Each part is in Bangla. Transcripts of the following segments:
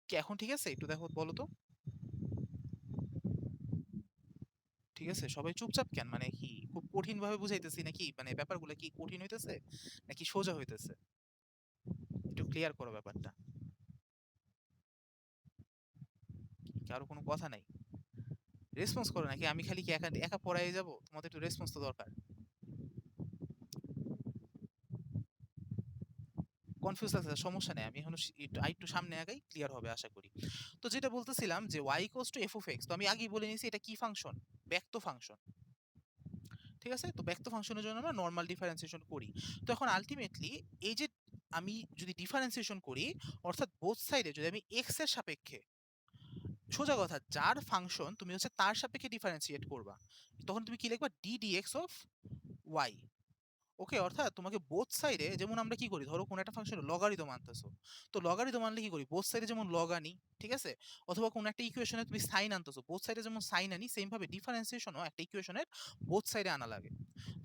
কি এখন ঠিক আছে? একটু দেখো, বলো তো। ঠিক আছে, সবাই চুপচাপ কেন? মানে কি খুব কঠিন ভাবে বুঝাইতেছি নাকি? মানে ব্যাপারগুলো কি কঠিন হইতেছে নাকি সোজা হইতেছে? একটু ক্লিয়ার করো ব্যাপারটা। কারো কোনো কথা নাই? রেসপন্স করো নাকি আমি খালি কি একা একা পড়াই যাব? তোমাদের একটু রেসপন্স তো দরকার। কনফিউজ লাগছে, সমস্যা নেই, আমি এখন একটু আরেকটু সামনে আগাই, ক্লিয়ার হবে আশা করি। তো যেটা বলতেছিলাম যে y equals two F of x, তো আমি আগেই বলে নিয়েছি এটা কি ফাংশন? ব্যক্ত ফাংশন। ঠিক আছে, তো ব্যক্ত ফাংশনের জন্য আমরা নর্মাল ডিফারেন্সিয়েশন করি। তো এখন আলটিমেটলি এই যে আমি যদি ডিফারেন্সিয়েশন করি, অর্থাৎ বোথ সাইডে যদি আমি এক্স এর সাপেক্ষে, সোজা কথা, যার ফাংশন তুমি হচ্ছে তার সাপেক্ষে ডিফারেন্সিয়েট করবা, তখন তুমি কি লিখবা? D dx of y. Okay, অর্থাৎ তোমাকে বোথ সাইডে, যেমন আমরা কি করি, ধরো কোন একটা ফাংশন লগারিদম আনতেছো, তো লগারিদম আনলে কি করি, বোথ সাইডে যেমন লগ আনি, ঠিক আছে? অথবা কোন একটা ইকুয়েশনে তুমি সাইন আনতেছো, বোথ সাইডে যেমন সাইন আনি, সেম ভাবে ডিফারেন্সিয়েশনও একটা ইকুয়েশনের বোথ সাইডে আনা লাগে।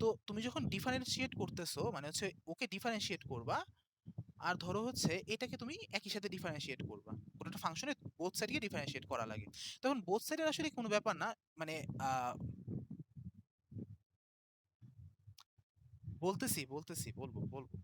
তো তুমি যখন ডিফারেন্সিয়েট করতেছো, মানে হচ্ছে ওকে ডিফারেন্সিয়েট করবা, আর ধরো হচ্ছে এটাকে তুমি একই সাথে ডিফারেন্সিয়েট করবা, কোনো একটা ফাংশনে বোথ সাইডকে ডিফারেন্সিয়েট করা লাগে। তখন বোথ সাইডের আসলে কোনো ব্যাপার না, মানে আহ বলতেছি, বলবো বলবো।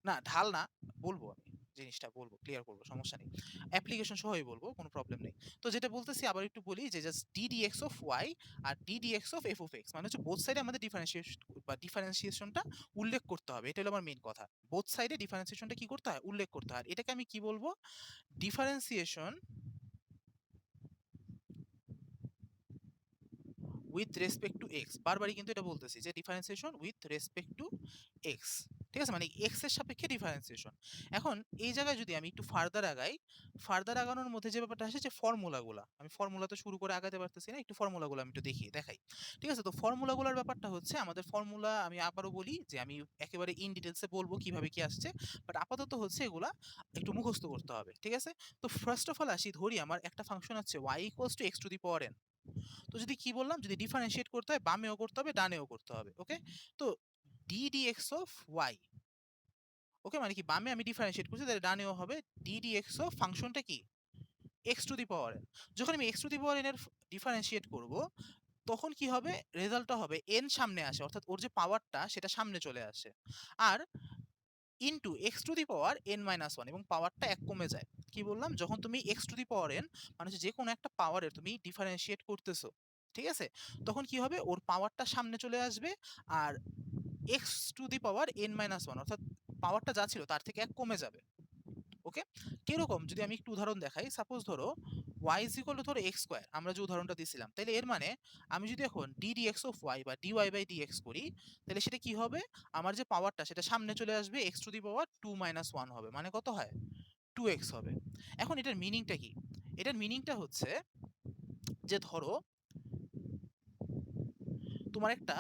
না ঢাল না, বলবো আমি, জিনিসটা বলবো, ক্লিয়ার করবো, সমস্যা নেই। অ্যাপ্লিকেশন সহই বলবো, কোনো প্রবলেম নেই। তো যেটা বলতেছি আবার একটু বলি, যে just d dx of y আর d dx of f of x, মানে হচ্ছে বোথ সাইডে আমাদের ডিফারেন্সিয়েশন বা ডিফারেন্সিয়েশনটা উল্লেখ করতে হবে, এটা হলো আমার মেইন কথা। বোথ সাইডে ডিফারেন্সিয়েশনটা কি করতে হয়? উল্লেখ করতে হয়। আর এটাকে আমি কি বলবো? Differentiation with respect to x. বারবারই কিন্তু এটা বলতেছি যে differentiation with respect to x. ঠিক আছে, মানে এক্স এর সাপেক্ষে ডিফারেন্সিয়েশন। এখন এই জায়গায় যদি আমি একটু ফার্দার আগাই, ফার্দার আগানোর মধ্যে যে ব্যাপারটা আসে, যে ফর্মুলাগুলা, আমি ফর্মুলা তো শুরু করে আগাতে পারতেছি না, একটু ফর্মুলাগুলো আমি একটু দেখাই। ঠিক আছে, তো ফর্মুলাগুলোর ব্যাপারটা হচ্ছে, আমাদের ফর্মুলা আমি আবারও বলি, যে আমি একেবারে ইন ডিটেলসে বলবো কিভাবে কি আসছে, বাট আপাতত হচ্ছে এগুলা একটু মুখস্থ করতে হবে। ঠিক আছে, তো ফার্স্ট অফ অল আসি, ধরি আমার একটা ফাংশন আছে y equals to x to the power n। তো যদি কি বললাম, যদি ডিফারেন্সিয়েট করতে হয়, বামেও করতে হবে ডানেও করতে হবে। ওকে, তো ডি ডিএক্স অফ ওয়াই, ওকে, মানে কি বামে আমি ডিফারেন্সিয়েট করছি, তাহলে ডানেও হবে ডি ডিএক্স অফ ফাংশনটা কি, x to the power N. যখন আমি x to the power n এর ডিফারেন্সিয়েট করব, তখন কি হবে, রেজাল্টটা হবে এন সামনে আসে, অর্থাৎ ওর যে পাওয়ারটা সেটা সামনে চলে আসে, আর into x to the power n minus one, এবং পাওয়ারটা এক কমে যায়। কি বললাম, যখন তুমি x to the power n, মানে হচ্ছে যে কোনো একটা পাওয়ারের তুমি ডিফারেন্সিয়েট করতেছো, ঠিক আছে, তখন কি হবে, ওর পাওয়ারটা সামনে চলে আসবে, আর x to the power n minus one, অর্থাৎ পাওয়ারটা যা ছিল তার থেকে এক কমে যাবে। ওকে, কিরকম, যদি আমি একটু উদাহরণ দেখাই, সাপোজ ধরো y ইজ ইকুয়াল টু ধরো এক্স স্কোয়ার, আমরা যে উদাহরণটা দিয়েছিলাম, তাহলে এর মানে আমি যদি এখন ডি ডিএক্স অফ ওয়াই বা ডিওয়াই বাই ডিএক্স করি, তাহলে সেটা কি হবে, আমার যে পাওয়ারটা সেটা সামনে চলে আসবে, x to the power to minus one হবে, মানে কত হয়, টু এক্স হবে। এখন এটার মিনিংটা কি? এটার মিনিংটা হচ্ছে যে ধরো তোমার একটা,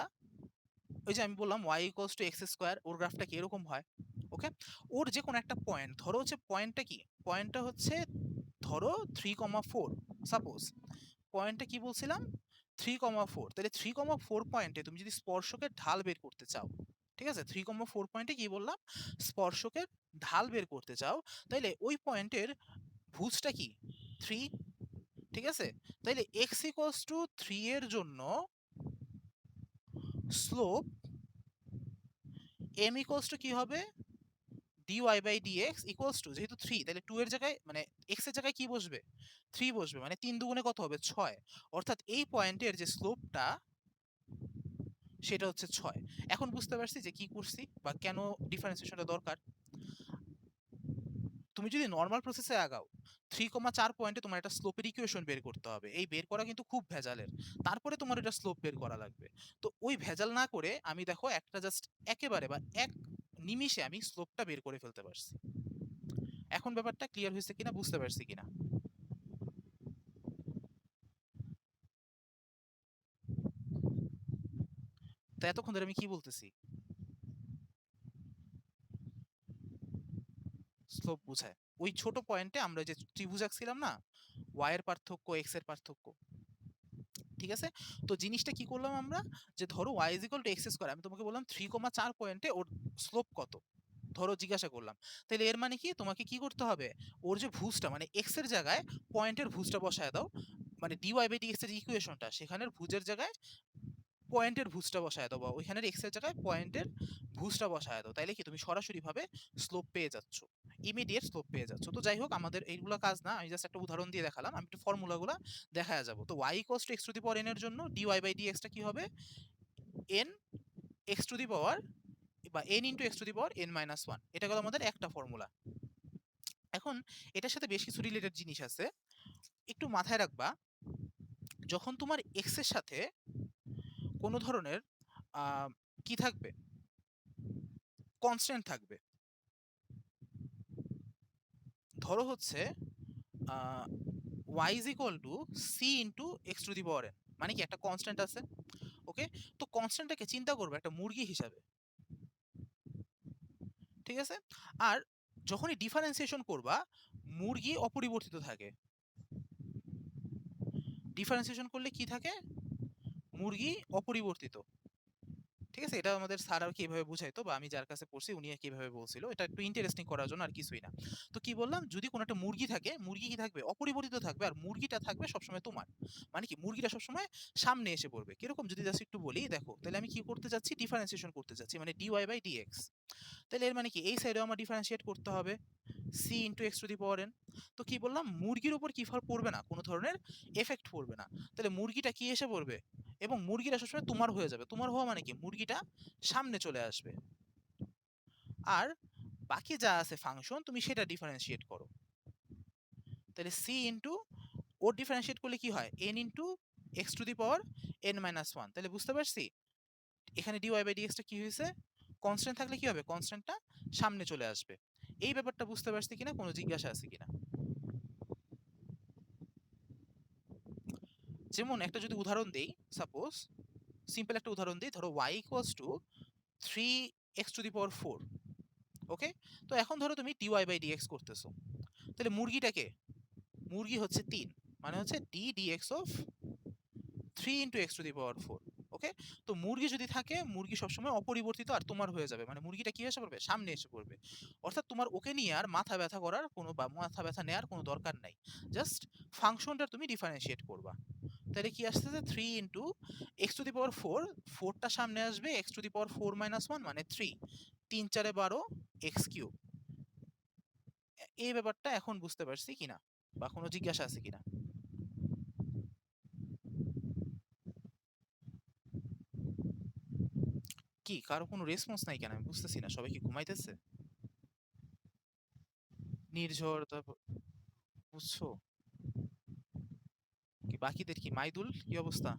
ওই যে আমি বললাম y equals to x square, ওর গ্রাফটা কি এরকম হয়। ওকে, ওর যে কোনো একটা পয়েন্ট ধরো, হচ্ছে পয়েন্টটা কি, পয়েন্টটা হচ্ছে ধরো 3,4, সাপোজ পয়েন্টটা কি বলছিলাম, 3,4, তাহলে 3,4 পয়েন্টে তুমি যদি স্পর্শকের ঢাল বের করতে চাও, ঠিক আছে, 3,4 পয়েন্টে কি বললাম, স্পর্শকের ঢাল বের করতে চাও, তাইলে ওই পয়েন্টের ভুজটা কি, 3। ঠিক আছে, তাইলে এক্স ইকুয়ালস টু 3 এর জন্য স্লোপ এম ইকুয়ালস টু কি হবে, dy by dx equals to, যেহেতু 3, তাহলে 2 এর জায়গায়, মানে x এর জায়গায় কি বসবে, 3 বসবে, মানে 3 দুগুণে কত হবে, 6। অর্থাৎ এই পয়েন্টের যে স্লোপটা সেটা হচ্ছে 6। এখন বুঝতে পারছি যে কি করছি বা কেন ডিফারেন্সিয়েশনটা দরকার। তুমি যদি নর্মাল প্রসেসে আগাও, 3,4 পয়েন্টে তোমার একটা স্লোপের ইকুয়েশন বের করতে হবে, এই বের করা কিন্তু খুব ভেজালের, তারপরে তোমার এটা স্লোপ বের করা লাগবে। তো ওই ভেজাল না করে আমি দেখো একটা জাস্ট একেবারে বা এক নিমিষে আমি স্লোপটা বের করে ফেলতে পারছি। এখন ব্যাপারটা ক্লিয়ার হয়েছে কিনা, বুঝতে পারছি কিনা? তো এতক্ষণ ধরে আমি কি বলতেছি, স্লোপ বুঝায় ওই ছোট পয়েন্টে আমরা যে ত্রিভুজ আঁকছিলাম না, ওয়াই এর পার্থক্য এক্স এর পার্থক্য। ঠিক আছে, তো জিনিসটা কি করলাম আমরা, যে ধরো y is equal to x square, আমি তোমাকে বললাম 3,4 পয়েন্টে ওর স্লোপ কত, ধরো জিজ্ঞাসা করলাম, তাহলে এর মানে কি তোমাকে কি করতে হবে, ওর যে ভুজটা মানে এক্স এর জায়গায় পয়েন্টের ভুজটা বসায় দাও, মানে ডিওয়াই বাই ডিএক্স এর ইকুয়েশনটা সেখানের ভুজের জায়গায় পয়েন্টের ভুজটা বসায় দাও, বা ওইখানের এক্স এর জায়গায় পয়েন্টের ভুজটা বসায় দাও, তাইলে কি তুমি সরাসরি ভাবে স্লোপ পেয়ে যাচ্ছ, ইমিডিয়েট স্লোপ পেয়ে যাচ্ছ। তো যাই হোক, আমাদের এইগুলো কাজ না, আমি জাস্ট একটা উদাহরণ দিয়ে দেখালাম, আমি একটু ফর্মুলাগুলো দেখা যাবো। তো y equals to x to the power n এর জন্য ডিওয়াই বাই ডিএক্সটা কি হবে, n এক্স টু দি পাওয়ার বা n into x to the power n minus one, এটা গেল আমাদের একটা ফর্মুলা। এখন এটার সাথে বেশ কিছু রিলেটেড জিনিস আছে, একটু মাথায় রাখবা। যখন তোমার এক্স এর সাথে কোনো ধরনের কি থাকবে, কনস্ট্যান্ট থাকবে, ধরো হচ্ছে y is equal to c into x to the power n, মানে কি একটা কনস্ট্যান্ট আছে, ওকে। তো কনস্ট্যান্টটাকে চিন্তা করবে একটা মুরগি হিসাবে, ঠিক আছে। আর যখনই ডিফারেন্সিয়েশন করবা, মুরগি অপরিবর্তিত থাকে, ডিফারেন্সিয়েশন করলে কি থাকে, মুরগি অপরিবর্তিত, ঠিক আছে। এটা আমাদের স্যার আর কিভাবে বুঝাইতো, বা আমি যার কাছে পড়ছি উনি কিভাবে বলছিল, এটা একটু ইন্টারেস্টিং করার জন্য আর কিছুই না। তো কি বললাম, যদি কোনো একটা মুরগি থাকে, মুরগি কি থাকবে, অপরিবর্তিত থাকবে, আর মুরগিটা থাকবে সবসময় তোমার, মানে কি মুরগিটা সবসময় সামনে এসে পড়বে। কিরকম যদি জাস্ট একটু বলি, দেখো তাহলে আমি কি করতে যাচ্ছি, ডিফারেন্সিয়েশন করতে যাচ্ছি, মানে ডিওয়াই বাই ডিএক্স। তাহলে এর মানে কি এই সাইডেও আমার ডিফারেন্সিয়েট করতে হবে, c into x to the power n. তো কি বললাম, মুরগির উপর কি ফল পড়বে না, কোনো ধরনের এফেক্ট পড়বে না। তাহলে মুরগিটা কি এসে পড়বে, এবং মুরগিটা সবসময় তোমার হয়ে যাবে, তোমার হওয়া মানে কি মুরগিটা সামনে চলে আসবে। আর বাকি যা আছে ফাংশন, তুমি সেটা ডিফারেন্সিয়েট করো, তাহলে সি ইন্টু, ওর ডিফারেন্সিয়েট করলে কি হয়, N into x to the power n minus one. তাহলে বুঝতে পারছি এখানে ডিওয়াই বাই ডিএক্সটা কি হয়েছে, কনস্ট্যান্ট থাকলে কি হবে, কনস্ট্যান্টটা সামনে চলে আসবে। এই ব্যাপারটা বুঝতে পারছি কিনা, কোনো জিজ্ঞাসা আছে কিনা। যেমন একটা যদি উদাহরণ দেই, সাপোজ সিম্পল একটা উদাহরণ দিই, ধরো y equals to 3x to the power 4, okay. তো এখন ধরো তুমি dy বাই dx করতেছো, তাহলে মুরগিটাকে, মুরগি হচ্ছে 3, মানে হচ্ছে d dx of 3 into x to the power 4, okay. তো মুরগি যদি থাকে, মুরগি সবসময় অপরিবর্তিত আর তোমার হয়ে যাবে, মানে মুরগিটা কি এসে পড়বে, সামনে এসে পড়বে। অর্থাৎ তোমার ওকে নিয়ে আর মাথা ব্যথা করার কোনো, বা মাথা ব্যথা নেওয়ার কোনো দরকার নাই, জাস্ট ফাংশনটা তুমি ডিফারেন্সিয়েট করবা। তাহলে কি আসতেছে, 3 into x to the power 4, 4টা সামনে আসবে, x to the power 4 minus 1 মানে 3, 3 4 12 এক্স কিউব। এই ব্যাপারটা এখন বুঝতে পারছি কিনা, বা কোনো জিজ্ঞাসা আছে কিনা। কি কারো কোনো রেসপন্স নাই কেন, আমি বুঝতেছি না, সবাই কি ঘুমাইতেছে, নির্ঝর তারপর, বুঝছো, কি বাকিদের কি, মাইদুল কি অবস্থা?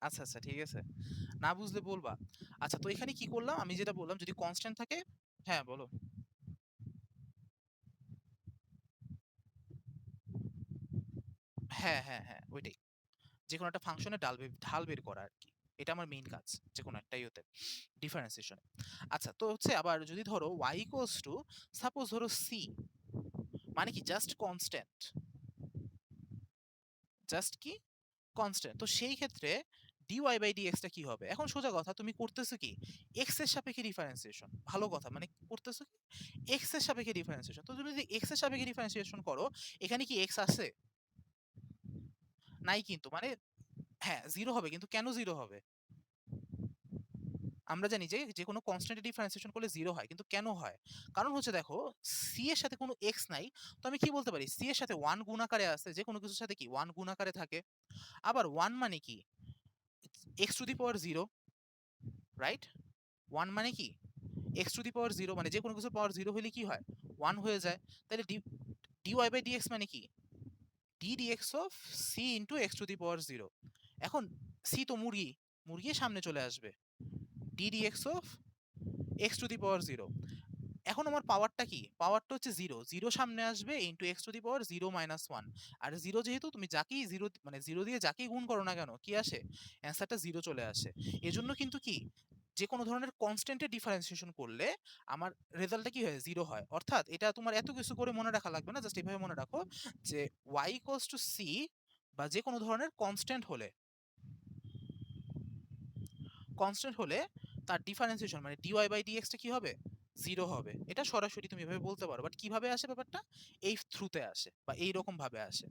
আচ্ছা আচ্ছা, ঠিক আছে, না বুঝলে বলবা। আচ্ছা, তো এখানে কি করলাম, আমি যেটা বললাম, যদি কনস্ট্যান্ট থাকে, হ্যাঁ বলো। হ্যাঁ হ্যাঁ হ্যাঁ, ওইটাই, যে কোনো একটা ফাংশনে ঢাল বের করা আর কি, এটা আমার মেইন কাজ, যে কোনো একটা ইয়েতে, ডিফারেন্সিয়েশনে। আচ্ছা, তো হচ্ছে আবার যদি ধরো y ইকুয়ালস টু, সাপোজ ধরো c, মানে কি জাস্ট কনস্ট্যান্ট, জাস্ট কি কনস্ট্যান্ট, তো সেই ক্ষেত্রে dy বাই dx টা কি হবে, এখন সোজা কথা, তুমি করতেছো কি, x এর সাপেক্ষে ডিফারেন্সিয়েশন, ভালো কথা, মানে করতেছো কি x এর সাপেক্ষে ডিফারেন্সিয়েশন। তো তুমি যদি x এর সাপেক্ষে ডিফারেন্সিয়েশন করো, এখানে কি x আছে, নাই কিন্তু, মানে হ্যাঁ জিরো হবে, কিন্তু কেন জিরো হবে, আমরা জানি যে যে কোনো কনস্ট্যান্ট ডিফারেন্সিয়েশন করলে জিরো হয়, কিন্তু কেন হয়, কারণ হচ্ছে দেখো, সি এর সাথে কোনো এক্স নাই, তো আমি কি বলতে পারি, সি এর সাথে ওয়ান গুণাকারে আছে, যে কোনো কিছুর সাথে কি ওয়ান গুণাকারে থাকে। আবার ওয়ান মানে কি, x to the power zero, right, one মানে কি x to the power zero, মানে যে কোনো কিছুর পাওয়ার জিরো হলে কি হয়, ওয়ান হয়ে যায়। তাহলে ডি ওয়াই বাই ডিএক্স মানে কি, d dx of c into x to the power zero. এখন সি তো মুরগি, মুরগি সামনে চলে আসবে, d dx of x to the power zero. এখন আমার পাওয়ারটা কি, পাওয়ারটা হচ্ছে জিরো, জিরো সামনে আসবে into x to the power zero minus one. আর জিরো যেহেতু, তুমি যাকেই জিরো, মানে জিরো দিয়ে যাকেই গুণ করো না কেন, কি আসে, অ্যান্সারটা জিরো চলে আসে। এজন্য কিন্তু কি, যে কোনো ধরনের কনস্ট্যান্টের ডিফারেন্সিয়েশন করলে আমার রেজাল্টটা কি হয়, জিরো হয়। অর্থাৎ এটা তোমার এত কিছু করে মনে রাখা লাগবে না, জাস্ট এভাবে মনে রাখো যে y ইকুয়ালস টু সি, বা যে কোনো ধরনের কনস্ট্যান্ট হলে, কনস্ট্যান্ট হলে তার ডিফারেন্সিয়েশন মানে ডিওয়াই বাই ডিএক্স টা কি হবে, 0 হবে। এটা সরাসরি তুমি এভাবে বলতে পারো, বাট কিভাবে আসে ব্যাপারটা, এই থ্রুতে আসে বা এই রকম ভাবে আসে।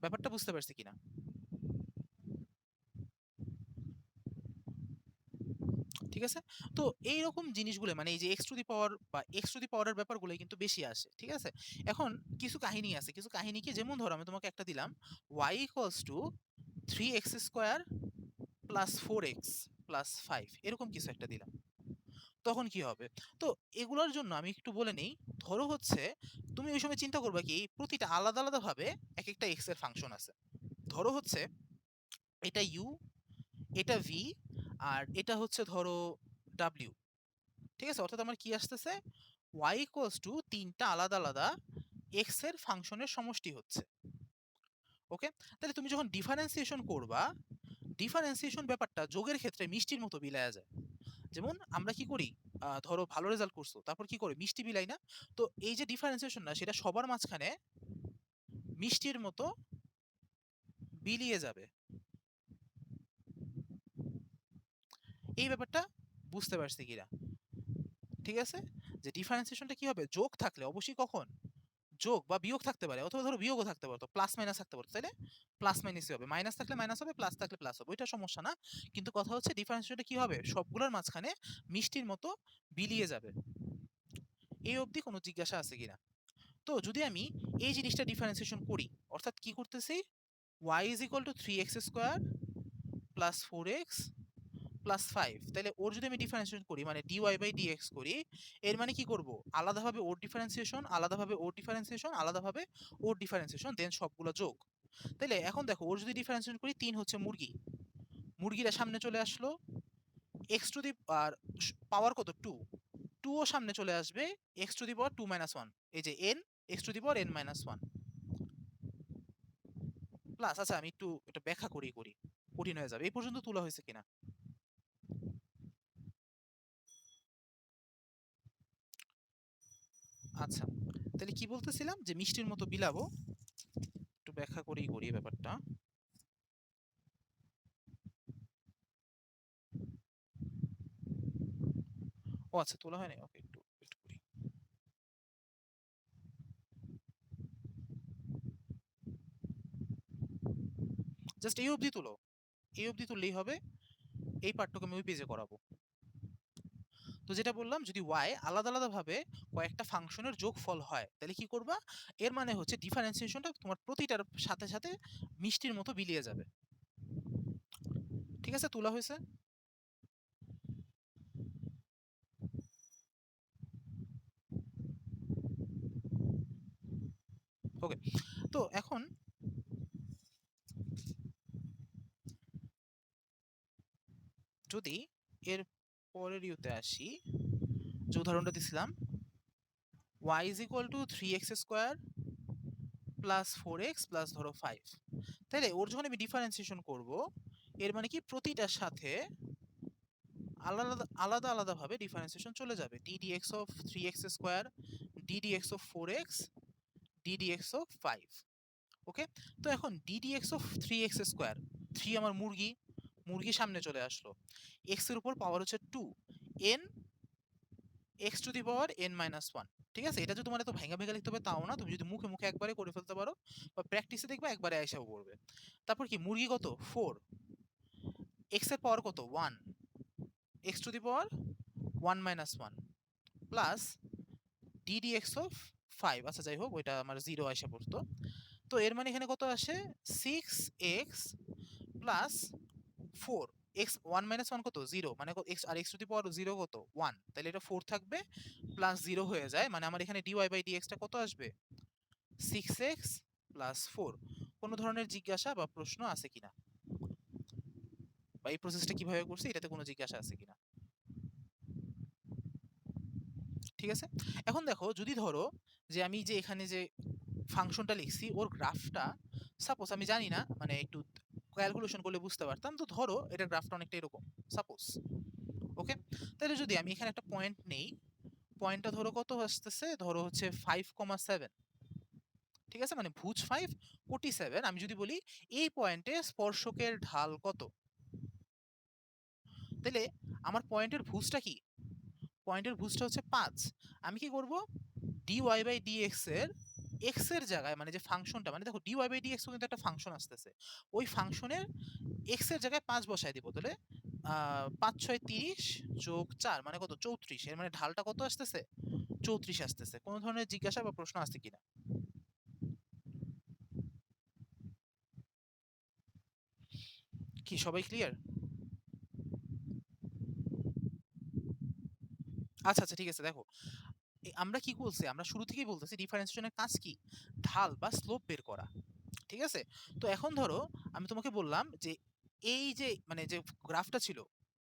ব্যাপারটা বুঝতে পারছি কিনা? ঠিক আছে? তো এইরকম জিনিসগুলো মানে এই যে এক্স টু দি পাওয়ার বা এক্স টু দি পাওয়ার এর ব্যাপারগুলো কিন্তু বেশি আসে। ঠিক আছে? এখন কিছু কাহিনী আছে। কিছু কাহিনী কি, যেমন ধরো আমি তোমাকে একটা দিলাম y equals to 3x square plus 4x plus 5 এরকম কিছু একটা দিলাম। তখন কি হবে? তো এগুলোর জন্য আমি একটু বলে নেই। ধরো হচ্ছে তুমি ওই সময় চিন্তা করবা কি এই প্রতিটা আলাদা, আলাদা ভাবে একেকটা x এর ফাংশন আছে। ধরো হচ্ছে এটা u, এটা v, আর এটা হচ্ছে ধরো w। ঠিক আছে? অর্থাৎ আমার কি আসতেছে? y ইকুয়ালস টু ৩ টা আলাদা, আলাদা x এর ফাংশনের সমষ্টি হচ্ছে। ওকে? তাহলে তুমি যখন ডিফারেন্সিয়েশন করবা, ডিফারেন্সিয়েশন ব্যাপারটা যোগের ক্ষেত্রে মিষ্টির মতো বিলায়া যায়। যেমন আমরা কি করি, ধরো ভালো রেজাল্ট করছো, তারপর কি করে মিষ্টি বিলাই না? তো এই যে ডিফারেন্সিয়েশন না, সেটা সবার মাঝখানে মিষ্টির মতো বিলিয়ে যাবে। এই ব্যাপারটা বুঝতে পারছি কিনা? ঠিক আছে? যে ডিফারেন্সিয়েশনটা কি হবে, যোগ থাকলে অবশ্যই কখন যোগ বা বিয়োগ থাকতে পারে, অথবা ধরো বিয়োগও থাকতে পারে, তো প্লাস মাইনাস থাকতে পারে, তাইলে প্লাস মাইনাসই হবে, মাইনাস থাকলে মাইনাস হবে, প্লাস থাকলে প্লাস হবে, ওইটা সমস্যা না। কিন্তু কথা হচ্ছে ডিফারেন্সিয়েশনটা কি হবে, সবগুলোর মাঝখানে মিষ্টির মতো বিলিয়ে যাবে। এই অবধি কোনো জিজ্ঞাসা আছে কিনা? তো যদি আমি এই জিনিসটা ডিফারেন্সিয়েশন করি, অর্থাৎ কি করতেছি, y is equal to 3x square plus 4x plus 5, তাহলে ওর যদি আমি ডিফারেন্সিয়েশন করি মানে dy বাই dx করি, এর মানে কি করব, আলাদাভাবে ওর ডিফারেন্সিয়েশন, আলাদাভাবে ওর ডিফারেন্সিয়েশন, আলাদাভাবে ওর ডিফারেন্সিয়েশন, দেন সবগুলো যোগ। তাহলে এখন দেখো ওর যদি ডিফারেন্সিয়েশন করি, 3 হচ্ছে মুরগি, মুরগিটা সামনে চলে আসলো, এক্স টু দি আর পাওয়ার কত 2, 2 ও সামনে চলে আসবে, x to the power 2 minus 1, এই যে n x to the power n minus 1 plus, আচ্ছা আমি একটু এটা ব্যাখ্যা করি কঠিন হয়ে যাবে। এই পর্যন্ত তোলা হয়েছে কিনা? আচ্ছা, তাহলে কি বলতেছিলাম, যে মিষ্টির মতো বিলাবো, একটু ব্যাখ্যা করি ব্যাপারটা। ও আচ্ছা, তোলা হয় নাই, ওকে, একটু একটু করি। জাস্ট এই অবধি তুলো, এই অবধি তুললেই হবে, এই পার্টটুকু আমি ওই পেজে করাবো। তো যেটা বললাম, যদি y আলাদা আলাদা ভাবে কয়েকটা ফাংশনের যোগফল হয়, তাহলে কি করবা, এর মানে হচ্ছে ডিফারেন্সিয়েশনটা তোমার প্রতিটার সাথে সাথে মিষ্টির মতো বিলিয়ে যাবে। ঠিক আছে, তোলা হয়েছে? ওকে। তো এখন যদি এর পরের ইউতে আসি, যে উদাহরণটা দিছিলাম, y is equal to 3x square plus 4x plus ধরো 5, তাহলে ওর যখন আমি ডিফারেন্সিয়েশন করব, এর মানে কি প্রতিটার সাথে আলাদা আলাদা আলাদা ভাবে ডিফারেন্সিয়েশন চলে যাবে, ddx of 3x square, ddx of 4x, ddx of 5। ওকে? তো এখন ddx অফ 3x স্কোয়ার, 3 আমার মুরগি, মুরগি সামনে চলে আসলো, x এর উপর পাওয়ার হচ্ছে 2, n x to the power n minus 1। ঠিক আছে? এটা যে তোমার এত ভেঙে ভেঙে লিখতে হবে তাও না, তুমি যদি মুখে মুখে একবারে করে ফেলতে পারো বা প্র্যাকটিসে দেখবা একবারে আইসাও পড়বে। তারপর কি, মুরগি কত 4, x এর পাওয়ার কত 1, x to the power 1 minus 1 plus ddx of 5, আচ্ছা যাই হোক ওইটা আমার 0 আইসা পড়তো। তো এর মানে এখানে কত আসে, 6x প্লাস 4, x 1 মাইনাস 1 কত 0, মানে x আর x টু দি পাওয়ার 0 কত 1, তাহলে এটা 4 থাকবে প্লাস 0 হয়ে যায়, মানে আমার এখানে dy বাই dx টা কত আসবে, 6x প্লাস 4। কোনো ধরনের জিজ্ঞাসা বা প্রশ্ন আছে কিনা, বা এই প্রসেসটা কিভাবে করছি এটাতে কোনো জিজ্ঞাসা আছে কিনা? ঠিক আছে? এখন দেখো, যদি ধরো যে আমি যে এখানে যে ফাংশনটা লিখছি ওর গ্রাফটা, সাপোজ আমি জানি না, মানে একটু ক্যালকুলেশন করলে বুঝতে পারতাম, তো ধরো এটার গ্রাফটা অনেকটা এরকম সাপোজ। ওকে? তাহলে যদি আমি এখানে একটা পয়েন্ট নেই, পয়েন্টটা ধরো কত আসতেছে, ধরো হচ্ছে 5,7। ঠিক আছে, মানে ভুজ 5 কোটি 7, আমি যদি বলি এই পয়েন্টে স্পর্শকের ঢাল কত, তাহলে আমার পয়েন্টের ভুজটা কি? পয়েন্টের ভুজটা হচ্ছে 5। আমি কি করব? dy বাই dx এর x এর জায়গায় মানে যে ফাংশনটা মানে দেখো dy বাই dx কিন্তু একটা ফাংশন আসতেছে, ওই ফাংশনের x এর জায়গায় 5 বসায় দিব। তাহলে 5 6 30 যোগ 4 মানে কত? 34। এর মানে ঢালটা কত আসতেছে? 34 আসতেছে। কোনো ধরনের জিজ্ঞাসা বা প্রশ্ন আছে কিনা? কি সবাই ক্লিয়ার? আচ্ছা আচ্ছা ঠিক আছে। দেখো আমরা কি বলছি, আমরা শুরু থেকেই বলতেছি ডিফারেন্সিয়েশনের কাজ কি? ঢাল বা স্লোপ বের করা। ঠিক আছে? তো এখন ধরো আমি তোমাকে বললাম যে এই যে মানে যে গ্রাফটা ছিল,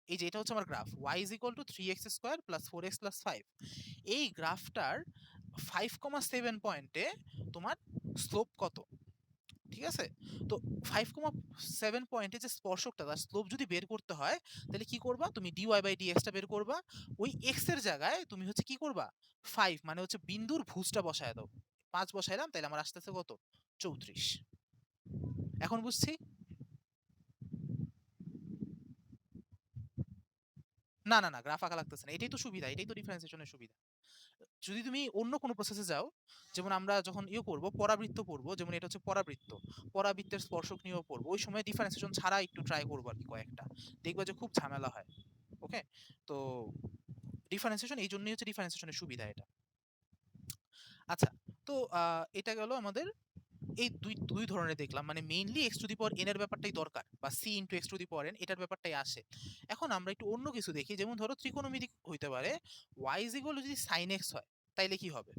এই যে এটা হচ্ছে আমার graph y is equal to 3x square plus 4x plus 5। এই গ্রাফটার 5,7 পয়েন্টে তোমার স্লোপ কত? ঠিক আছে? তো 5,7 পয়েন্টে যে স্পর্শকটা তার স্লোপ যদি বের করতে হয় তাহলে কি করবা? তুমি dy বাই dx টা বের করবা। ওই x এর জায়গায় তুমি হচ্ছে কি করবা? 5 মানে হচ্ছে বিন্দুর ভুজটা বসায় দাও। 5 বসাইলাম তাহলে আমার আসতেছে কত? 34। এখন বুঝছি? না না না গ্রাফ আঁকা লাগতেছে না, এটাই তো সুবিধা, এটাই তো ডিফারেন্সিয়েশনের সুবিধা। যদি তুমি অন্য কোনো প্রসেসে যাও, যেমন আমরা যখন করব পরাবৃত্ত পড়বো, যেমন এটা হচ্ছে পরাবৃত্ত, পরাবৃত্তের স্পর্শক নিয়েও পড়বো, ওই সময় ডিফারেন্সিয়েশন ছাড়া একটু ট্রাই করবো আর কি কয়েকটা, দেখবা যে খুব ঝামেলা হয়। ওকে? তো ডিফারেন্সিয়েশন এই জন্যই হচ্ছে ডিফারেন্সিয়েশনের সুবিধা এটা। আচ্ছা, তো এটা গেল আমাদের এই দুই দুই ধরনের দেখলাম, মানে mainly x to the power n এর ব্যাপারটাই দরকার, বা c into x to the power n এটার ব্যাপারটাই আসে। এখন আমরা একটু অন্য কিছু দেখি, যেমন ধরো ত্রিকোণমিতি হইতে পারে ওয়াই ইজ ইকুয়াল যদি সাইন এক্স হয়, তাইলে কি হবে?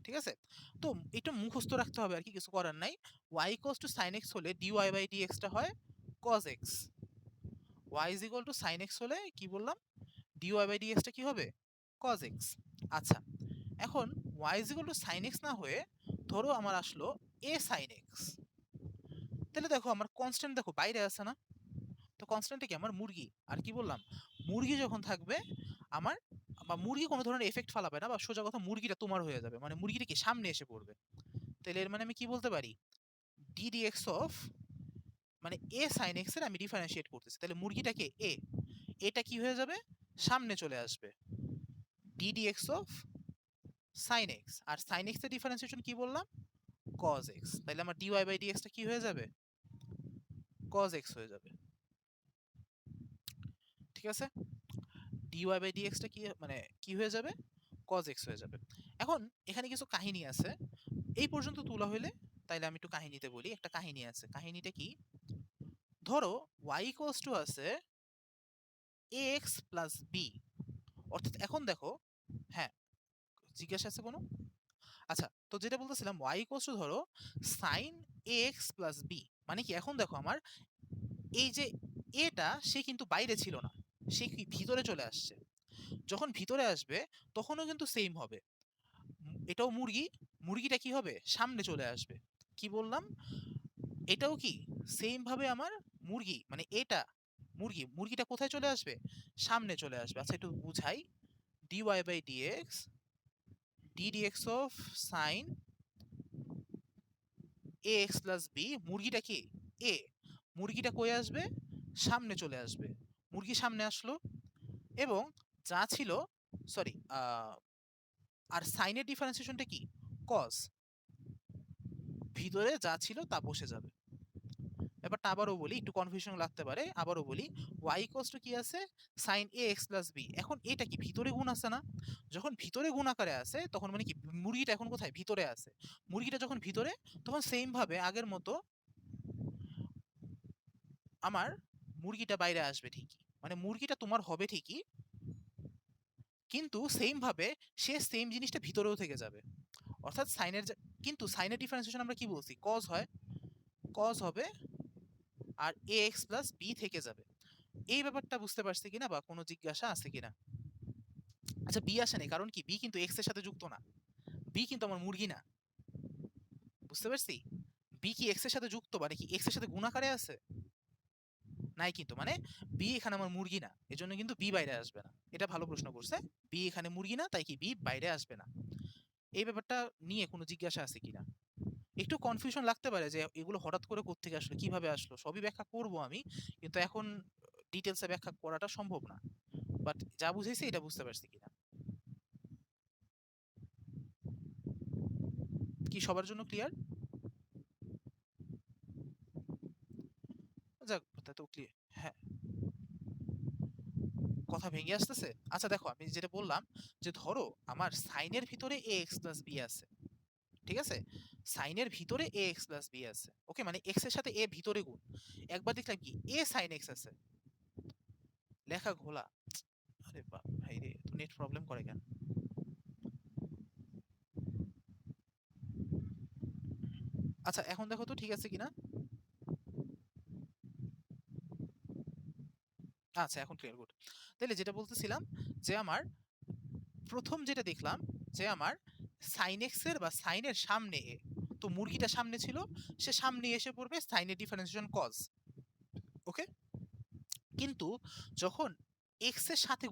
ঠিক আছে? তো এটা মুখস্থ রাখতে হবে আর কি, কিছু করার নাই। Y equals to sine x হলে ডিওয়াই বাই ডিএক্সটা হয় cos x. Y is equal to sine x হলে কি বললাম? ডিওয়াই বাই ডিএক্সটা কি হবে? Cos x. আচ্ছা, এখন y is equal to sine x না হয়ে ধরো আমার আসলো এ সাইন এক্স, তাহলে দেখো আমার কনস্ট্যান্ট দেখো বাইরে আছে না? তো কনস্ট্যান্টটা কি? আমার মুরগি। আর কি বললাম? মুরগি যখন থাকবে আমার, বা মুরগি কোনো ধরনের এফেক্ট ফালাবে না, বা সোজা কথা মুরগিটা তোমার হয়ে যাবে, মানে মুরগিটা কি সামনে এসে পড়বে। তাহলে এর মানে আমি কি বলতে পারি? ডি ডি এক্স অফ, মানে এ সাইন এক্স এর আমি ডিফারেন্সিয়েট করতেছি, তাহলে মুরগিটাকে এ, এটা কি হয়ে যাবে? সামনে চলে আসবে। D d x of sine x, আর সাইন এক্স এর ডিফারেন্সিয়েশন কি বললাম? Cos x. তাহলে আমার ডিওয়াই বাই ডিএক্সটা কি হয়ে যাবে? কজ এক্স হয়ে যাবে। ঠিক আছে? dy বাই dx টা কি মানে কি হয়ে যাবে? cos x হয়ে যাবে। এখন এখানে কিছু কাহিনী আছে, এই পর্যন্ত তোলা হইলে তাইলে আমি একটু কাহিনীতে বলি। একটা কাহিনী আছে, কাহিনীটা কি? ধরো y ইকুয়ালস টু আছে ax প্লাস b, অর্থাৎ এখন দেখো, হ্যাঁ জিজ্ঞাসা আছে কোনো? আচ্ছা, তো যেটা বলতেছিলাম y ইকুয়ালস টু ধরো সাইন ax প্লাস b, মানে কি? এখন দেখো আমার এই যে এটা সে কিন্তু বাইরে ছিল না, সে কি ভিতরে চলে আসছে। যখন ভিতরে আসবে তখনও কিন্তু সেম হবে। এটাও মুরগি, মুরগিটা কি হবে? সামনে চলে আসবে। কি বললাম? এটাও কি সেম ভাবে আমার মুরগি, মানে এটা মুরগি, মুরগিটা কোথায় চলে আসবে? সামনে চলে আসবে। আচ্ছা একটু বুঝাই। dy by dx, ddx of sine ax plus b, মুরগিটা কি? a, মুরগিটা কই আসবে? সামনে চলে আসবে। মুরগি সামনে আসলো, এবং যা ছিল, সরি, আর সাইনের ডিফারেন্সিয়েশনটা কি? কজ, ভিতরে যা ছিল তা বসে যাবে। ব্যাপারটা আবারও বলি, একটু কনফিউশন লাগতে পারে, আবারও বলি। y ইকুয়ালস টু কি আছে? sin ax plus b। এখন এটা কি ভিতরে গুণ আছে না? যখন ভিতরে গুণ আকারে আছে তখন মানে কি মুরগিটা এখন কোথায়? ভিতরে আছে। মুরগিটা যখন ভিতরে, তখন সেম ভাবে আগের মতো আমার মুরগিটা বাইরে আসবে ঠিকই, মানে মুরগিটা তোমার হবে ঠিকই, কিন্তু সেম ভাবে সে সেম জিনিসটা ভিতরেও থেকে যাবে। অর্থাৎ সাইনের, কিন্তু সাইনের ডিফারেন্সিয়েশন আমরা কি বলছি? কজ হয়, কজ হবে, আর এ এক্স প্লাস বি থেকে যাবে। এই ব্যাপারটা বুঝতে পারছি কিনা, বা কোনো জিজ্ঞাসা আছে কিনা? আচ্ছা, বি আসে নাই কারণ কি? বি কিন্তু এক্স এর সাথে যুক্ত না, বি কিন্তু আমার মুরগি না। বুঝতে পারছি? বি কি এক্স এর সাথে যুক্ত, মানে কি এক্স এর সাথে গুণাকারে আছে? নাই কিন্তু, মানে বি এখানে আমার মুরগি না, এজন্য কিন্তু বি বাইরে আসবে না। এটা ভালো প্রশ্ন করছে। বি এখানে মুরগি না, তাই কি বি বাইরে আসবে না। এই ব্যাপারটা নিয়ে কোনো জিজ্ঞাসা আছে কিনা? একটু কনফিউশন লাগতে পারে যে এগুলো হঠাৎ করে কোত্থেকে আসলো, কিভাবে আসলো, সবই ব্যাখ্যা করব আমি, কিন্তু এখন ডিটেলসে ব্যাখ্যা করাটা সম্ভব না। বাট যা বুঝাইছি এটা বুঝতে পারছি কিনা? কি সবার জন্য ক্লিয়ার? যাক, তা তো ক্লিয়ার। হ্যাঁ, কথা ভেঙে আসতেছে? আচ্ছা দেখো, আমি যেটা বললাম যে ধরো আমার সাইনের ভিতরে ax প্লাস b আছে। ঠিক আছে? সাইনের ভিতরে ax প্লাস b আছে। ওকে, মানে x এর সাথে a ভিতরে গুণ। একবার দেখলাম কি a sin x আছে। লেখা ঘোলা। আরে ভাই রে, নেট প্রবলেম করে কেন? আচ্ছা এখন দেখো তো ঠিক আছে কিনা? আচ্ছা এখন ক্লিয়ার, গুড। তাহলে যেটা বলতেছিলাম যে আমার প্রথম যেটা দেখলাম যে আমার sin x এর বা সাইনের সামনে a, তো মুরগিটা সামনে ছিল, সে সামনে এসে পড়বে সাইনের ডিফারেন্সিয়েশন কজ। ওকে, কিন্তু যখন x এর সাথে